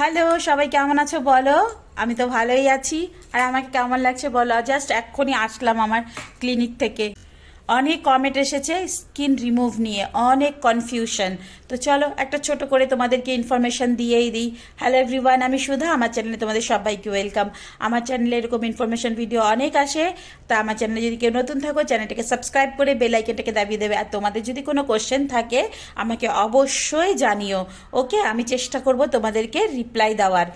Hello, সবাই কেমন আছো বলো। আমি তো ভালোই আছি। আর আমাকে কেমন লাগছে বলো। জাস্ট এক্ষুনি আসলাম আমার ক্লিনিক থেকে। অনেক কমেন্ট এসেছে স্কিন রিমুভ নিয়ে, অনেক কনফিউশন। তো চলো একটা ছোট করে তোমাদেরকে ইনফরমেশন দিয়েই দিই। হ্যালো এভরিওয়ান, আমি সুধা। আমার চ্যানেলে তোমাদের সবাইকে ওয়েলকাম। আমার চ্যানেলে এরকম ইনফরমেশন ভিডিও অনেক আসে। তা আমার চ্যানেলে যদি কেউ নতুন থাকো, চ্যানেলটাকে সাবস্ক্রাইব করে বেল আইকনটাকে দাবিয়ে দেবে। আর তোমাদের যদি কোনো কোশ্চেন থাকে আমাকে অবশ্যই জানিও। ওকে, আমি চেষ্টা করব তোমাদেরকে রিপ্লাই দেওয়ার।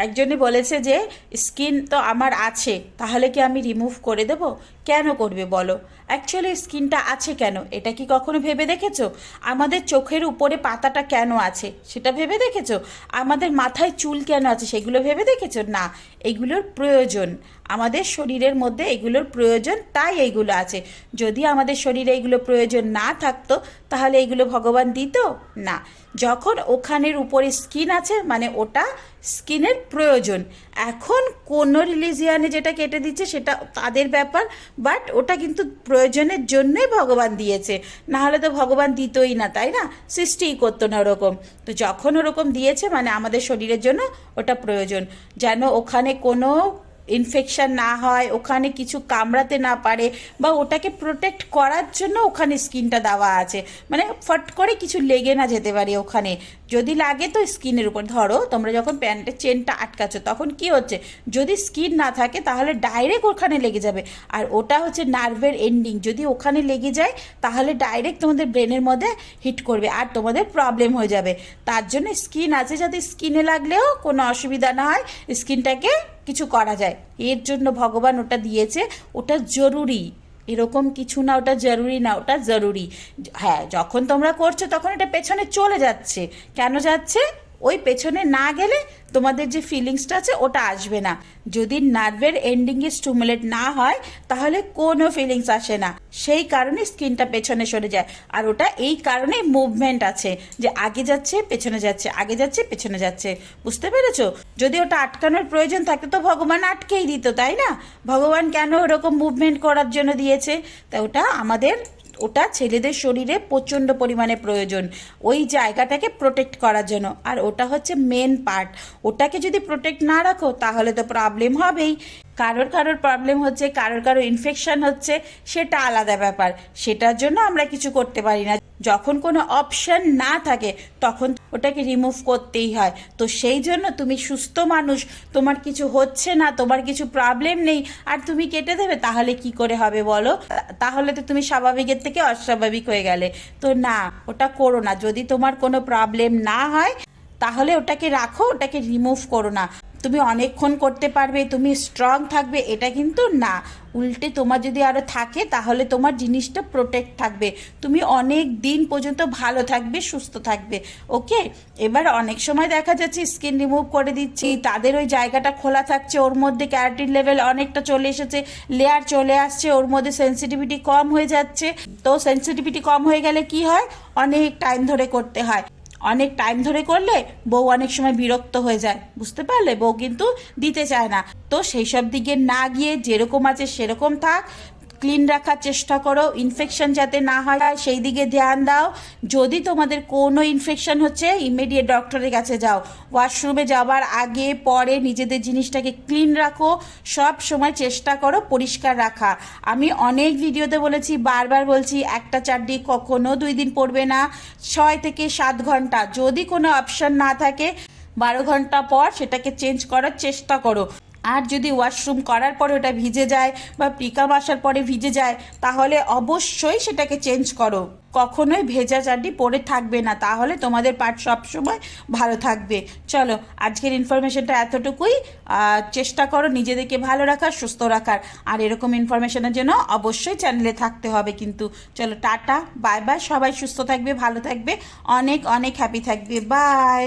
একজনই বলেছে যে স্কিন তো আমার আছে, তাহলে কি আমি রিমুভ করে দেব? কেন করবে বলো? অ্যাকচুয়ালি স্কিনটা আছে কেন, এটা কি কখনো ভেবে দেখেছো? আমাদের চোখের উপরে পাতাটা কেন আছে সেটা ভেবে দেখেছো? আমাদের মাথায় চুল কেন আছে সেগুলো ভেবে দেখেছো? না, এগুলোর প্রয়োজন। আমাদের শরীরের মধ্যে এগুলোর প্রয়োজন, তাই এইগুলো আছে। যদি আমাদের শরীরে এগুলো প্রয়োজন না থাকতো তাহলে এগুলো ভগবান দিত না। যখন ওখানের উপরে স্কিন আছে মানে ওটা স্কিনের প্রয়োজন। এখন কোনো রিলিজিয়ানে যেটা কেটে দিচ্ছে সেটা তাদের ব্যাপার, বাট ওটা কিন্তু প্রয়োজনের জন্যই ভগবান দিয়েছে। না হলে তো ভগবান দিতই না, তাই না? সৃষ্টিই করতো না ওরকম। তো যখন ওরকম দিয়েছে মানে আমাদের শরীরের জন্য ওটা প্রয়োজন, যেন ওখানে কোনো ইনফেকশন না হয়, ওখানে কিছু কামড়াতে না পারে, বা ওটাকে প্রোটেক্ট করার জন্য ওখানে স্কিনটা দেওয়া আছে। মানে ফট করে কিছু লেগে না যেতে পারে ওখানে। যদি লাগে তো স্কিনের উপর, ধরো তোমরা যখন প্যান্টের চেনটা আটকাচ্ছ তখন কি হচ্ছে, যদি স্কিন না থাকে তাহলে ডাইরেক্ট ওখানে লেগে যাবে। আর ওটা হচ্ছে নার্ভের এন্ডিং, যদি ওখানে লেগে যায় তাহলে ডাইরেক্ট তোমাদের ব্রেনের মধ্যে হিট করবে আর তোমাদের প্রবলেম হয়ে যাবে। তার জন্য স্কিন আছে যাতে স্কিনে লাগলেও কোনো অসুবিধা না হয়, স্কিনটাকে কিছু করা যায়। এর জন্য ভগবান ওটা দিয়েছে। ওটা জরুরি, এরকম কিছু না ওটা জরুরি না, ওটা জরুরি। হ্যাঁ, যখন তোমরা করছো তখন এটা পেছনে চলে যাচ্ছে। কেন যাচ্ছে? ওই পেছনে না গেলে তোমাদের যে ফিলিংসটা আছে ওটা আসবে না। যদি নার্ভের এন্ডিংয়ে স্টিমুলেট না হয় তাহলে কোনো ফিলিংস আসে না। সেই কারণে স্কিনটা পেছনে সরে যায়। আর ওটা এই কারণে মুভমেন্ট আছে, যে আগে যাচ্ছে পেছনে যাচ্ছে, আগে যাচ্ছে পেছনে যাচ্ছে। বুঝতে পেরেছো? যদি ওটা আটকানোর প্রয়োজন থাকতো তো ভগবান আটকেই দিত, তাই না? ভগবান কেন ওরকম মুভমেন্ট করার জন্য দিয়েছে? তা ওটা আমাদের, ওটা ছেলেদের শরীরে প্রচণ্ড পরিমাণে প্রয়োজন ওই জায়গাটাকে প্রোটেক্ট করার জন্য। আর ওটা হচ্ছে মেন পার্ট। ওটাকে যদি প্রোটেক্ট না রাখো তাহলে তো প্রবলেম হবেই। কারোর কারোর প্রবলেম হচ্ছে, কারোর ইনফেকশন হচ্ছে, সেটা আলাদা ব্যাপার। সেটার জন্য আমরা কিছু করতে পারি না। যখন কোনো অপশন না থাকে তখন ওটাকে রিমুভ করতেই হয়। তো সেই জন্য তুমি সুস্থ মানুষ, তোমার কিছু হচ্ছে না, তোমার কিছু প্রবলেম নেই, আর তুমি কেটে দেবে, তাহলে কি করে হবে বলো? তাহলে তো তুমি স্বাভাবিকের থেকে অস্বাভাবিক হয়ে গেলে। তো না, ওটা করো না। যদি তোমার কোনো প্রবলেম না হয় তাহলে ওটাকে রাখো, ওটাকে রিমুভ করো না। তুমি অনেকক্ষণ করতে পারবে, তুমি স্ট্রং থাকবে, এটা কিন্তু না। উল্টে তোমার যদি আরও থাকে তাহলে তোমার জিনিসটা প্রোটেক্ট থাকবে, তুমি অনেক দিন পর্যন্ত ভালো থাকবে, সুস্থ থাকবে। ওকে, এবার অনেক সময় দেখা যাচ্ছে স্কিন রিমুভ করে দিচ্ছি, তাদের ওই জায়গাটা খোলা থাকছে, ওর মধ্যে ক্যারাটিন লেভেল অনেকটা চলে এসেছে, লেয়ার চলে আসছে, ওর মধ্যে সেন্সিটিভিটি কম হয়ে যাচ্ছে। তো সেন্সিটিভিটি কম হয়ে গেলে কি হয়, অনেক টাইম ধরে করতে হয়। অনেক টাইম ধরে করলে বউ অনেক সময় বিরক্ত হয়ে যায়, বুঝতে পারলে? বউ কিন্তু দিতে চায় না। তো সেই সব দিকে না গিয়ে যেরকম আছে সেরকম থাক, ক্লিন রাখার চেষ্টা করো, ইনফেকশন যাতে না হয় সেই দিকে ধ্যান দাও। যদি তোমাদের কোনো ইনফেকশন হচ্ছে ইমিডিয়েট ডক্টরের কাছে যাও। ওয়াশরুমে যাওয়ার আগে পরে নিজেদের জিনিসটাকে ক্লিন রাখো, সব সময় চেষ্টা করো পরিষ্কার রাখা। আমি অনেক ভিডিওতে বলেছি, বারবার বলছি, একটা চাড্ডি কখনো 2 দিন পরবে না, 6 থেকে 7 ঘন্টা। যদি কোনো অপশন না থাকে 12 ঘন্টা পর সেটাকে চেঞ্জ করার চেষ্টা করো। আর যদি ওয়াশরুম করার পরে ওটা ভিজে যায় বা পিকাম আসার পরে ভিজে যায় তাহলে অবশ্যই সেটাকে চেঞ্জ করো। কখনোই ভেজা চাড্ডি পরে থাকবে না, তাহলে তোমাদের পার্ট সবসময় ভালো থাকবে। চলো, আজকের ইনফরমেশনটা এতটুকুই। চেষ্টা করো নিজেদেরকে ভালো রাখার, সুস্থ রাখার। আর এরকম ইনফরমেশনের জন্য অবশ্যই চ্যানেলে থাকতে হবে কিন্তু। চলো, টাটা, বাই বাই। সবাই সুস্থ থাকবে, ভালো থাকবে, অনেক অনেক হ্যাপি থাকবে। বাই।